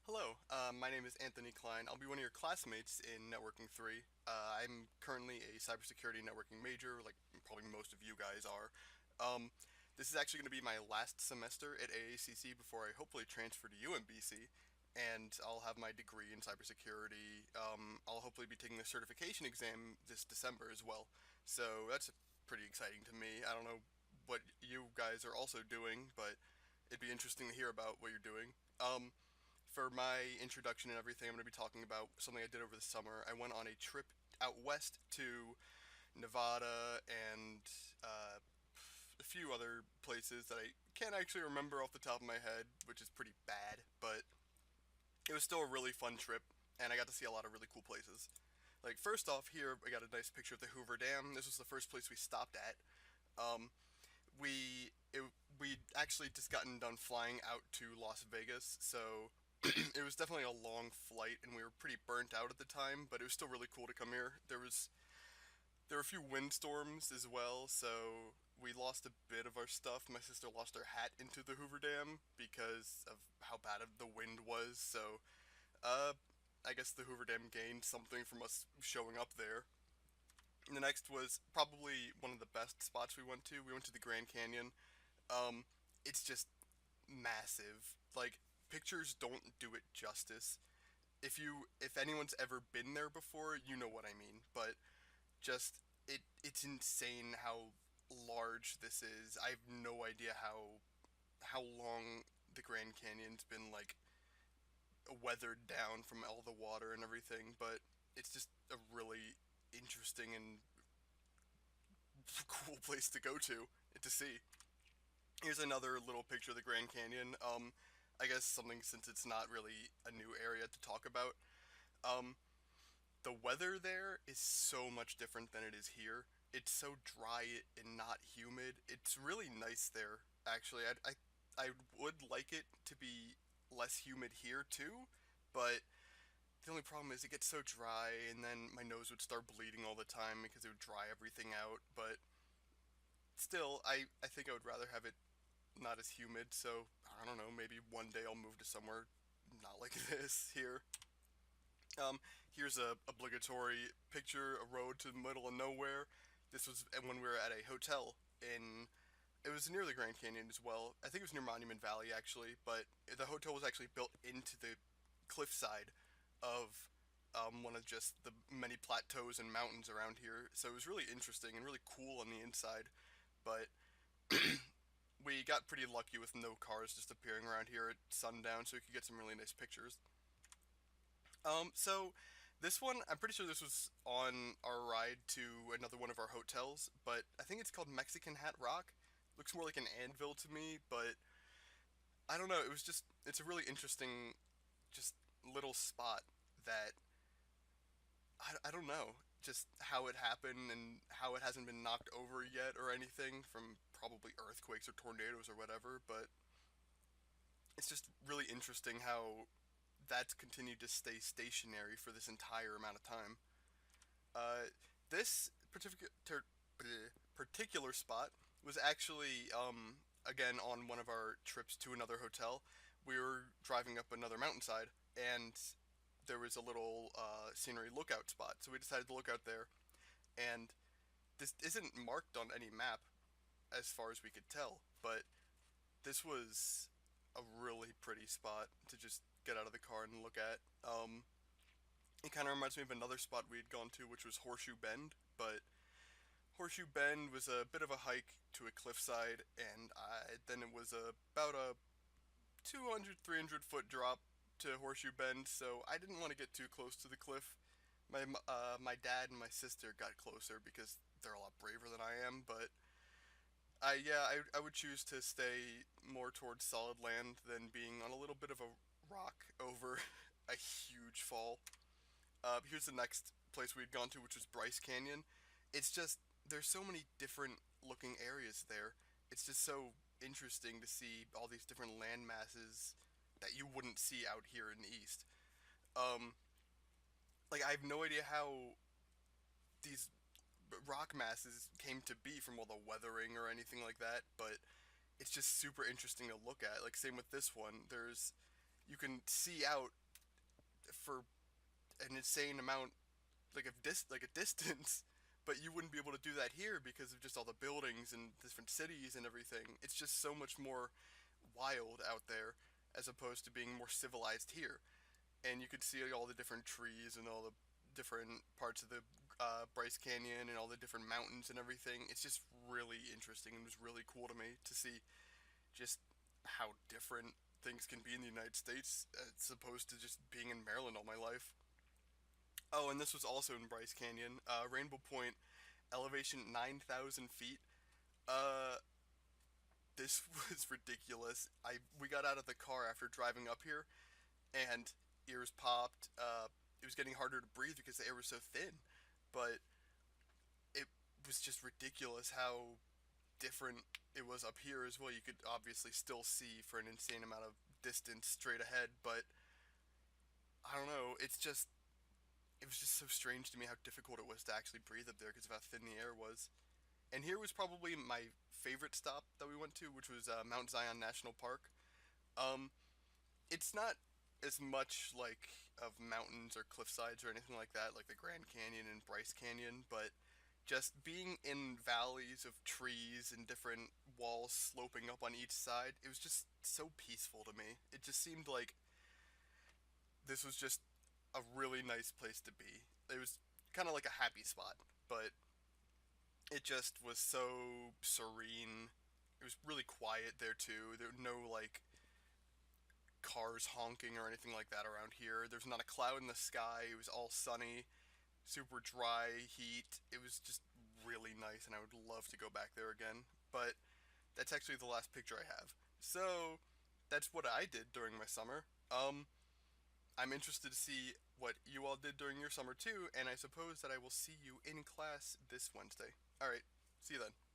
Hello, my name is Anthony Klein. I'll be one of your classmates in Networking 3. I'm currently a cybersecurity networking major, like probably most of you guys are. Um, this is actually going to be my last semester at AACC before I hopefully transfer to UMBC, and I'll have my degree in cybersecurity. I'll hopefully be taking the certification exam this December as well, so that's pretty exciting to me. I don't know what you guys are also doing, but it'd be interesting to hear about what you're doing. For my introduction and everything, I'm going to be talking about something I did over the summer. I went on a trip out west to Nevada and a few other places that I can't actually remember off the top of my head, which is pretty bad, but it was still a really fun trip, and I got to see a lot of really cool places. Like, first off, here I got a nice picture of the Hoover Dam. This was the first place we stopped at. Um, we actually just gotten done flying out to Las Vegas, so it was definitely a long flight, and we were pretty burnt out at the time. But it was still really cool to come here. There were a few windstorms as well, so we lost a bit of our stuff. My sister lost her hat into the Hoover Dam because of how bad of the wind was. So, uh, I guess the Hoover Dam gained something from us showing up there. And the next was probably one of the best spots we went to. We went to the Grand Canyon. Um, it's just massive. Like, pictures don't do it justice. If anyone's ever been there before, you know what I mean. But just it's insane how large this is. I have no idea how long the Grand Canyon's been like weathered down from all the water and everything, but it's just a really interesting and cool place to go to and to see. Here's another little picture of the Grand Canyon. I guess something since it's not really a new area to talk about. Um, the weather there is so much different than it is here. It's so dry and not humid. It's really nice there, actually. I would like it to be less humid here too, but the only problem is it gets so dry, and then my nose would start bleeding all the time because it would dry everything out. But still, I think I would rather have it not as humid, so I don't know, maybe one day I'll move to somewhere not like this here. Here's a obligatory picture, a road to the middle of nowhere. This was when we were at a hotel in, it was near the Grand Canyon as well. I think it was near Monument Valley actually, but the hotel was actually built into the cliffside of one of just the many plateaus and mountains around here. So it was really interesting and really cool on the inside, but we got pretty lucky with no cars just appearing around here at sundown, so we could get some really nice pictures. So this one, I'm pretty sure this was on our ride to another one of our hotels, but I think it's called Mexican Hat Rock. Looks more like an anvil to me, but I don't know. It's a really interesting, just little spot that I don't know, just how it happened and how it hasn't been knocked over yet or anything from probably earthquakes or tornadoes or whatever, but it's just really interesting how that's continued to stay stationary for this entire amount of time. Uh, this particular spot was actually, again, on one of our trips to another hotel. We were driving up another mountainside, and there was a little scenery lookout spot. So we decided to look out there, and this isn't marked on any map as far as we could tell, but this was a really pretty spot to just get out of the car and look at. It kind of reminds me of another spot we had gone to, which was Horseshoe Bend, but Horseshoe Bend was a bit of a hike to a cliffside, and then it was about a 200, 300 foot drop to Horseshoe Bend, so I didn't want to get too close to the cliff. My dad and my sister got closer because they're a lot braver than I am, but I would choose to stay more towards solid land than being on a little bit of a rock over a huge fall. Here's the next place we had gone to, which was Bryce Canyon. It's just there's so many different looking areas there. It's just so interesting to see all these different land masses that you wouldn't see out here in the east. Um, like I have no idea how these rock masses came to be from all the weathering or anything like that, but it's just super interesting to look at. Like same with this one. There's you can see out for an insane amount, like a distance. But you wouldn't be able to do that here because of just all the buildings and different cities and everything. It's just so much more wild out there as opposed to being more civilized here. And you could see all the different trees and all the different parts of the Bryce Canyon and all the different mountains and everything. It's just really interesting and it was really cool to me to see just how different things can be in the United States as opposed to just being in Maryland all my life. Oh, and this was also in Bryce Canyon. Rainbow Point, elevation 9,000 feet. Uh, this was ridiculous. We got out of the car after driving up here, and ears popped. It was getting harder to breathe because the air was so thin, but it was just ridiculous how different it was up here as well. You could obviously still see for an insane amount of distance straight ahead, but I don't know. It was just so strange to me how difficult it was to actually breathe up there because of how thin the air was. And here was probably my favorite stop that we went to, which was Mount Zion National Park. Um, it's not as much like of mountains or cliff sides or anything like that, like the Grand Canyon and Bryce Canyon, but just being in valleys of trees and different walls sloping up on each side, it was just so peaceful to me. It just seemed like this was just a really nice place to be. It was kind of like a happy spot, but it just was so serene. It was really quiet there too. There were no like cars honking or anything like that around here. There's not a cloud in the sky. It was all sunny, super dry heat. It was just really nice, and I would love to go back there again. But that's actually the last picture I have. So that's what I did during my summer. I'm interested to see what you all did during your summer too, and I suppose that I will see you in class this Wednesday. All right, see you then.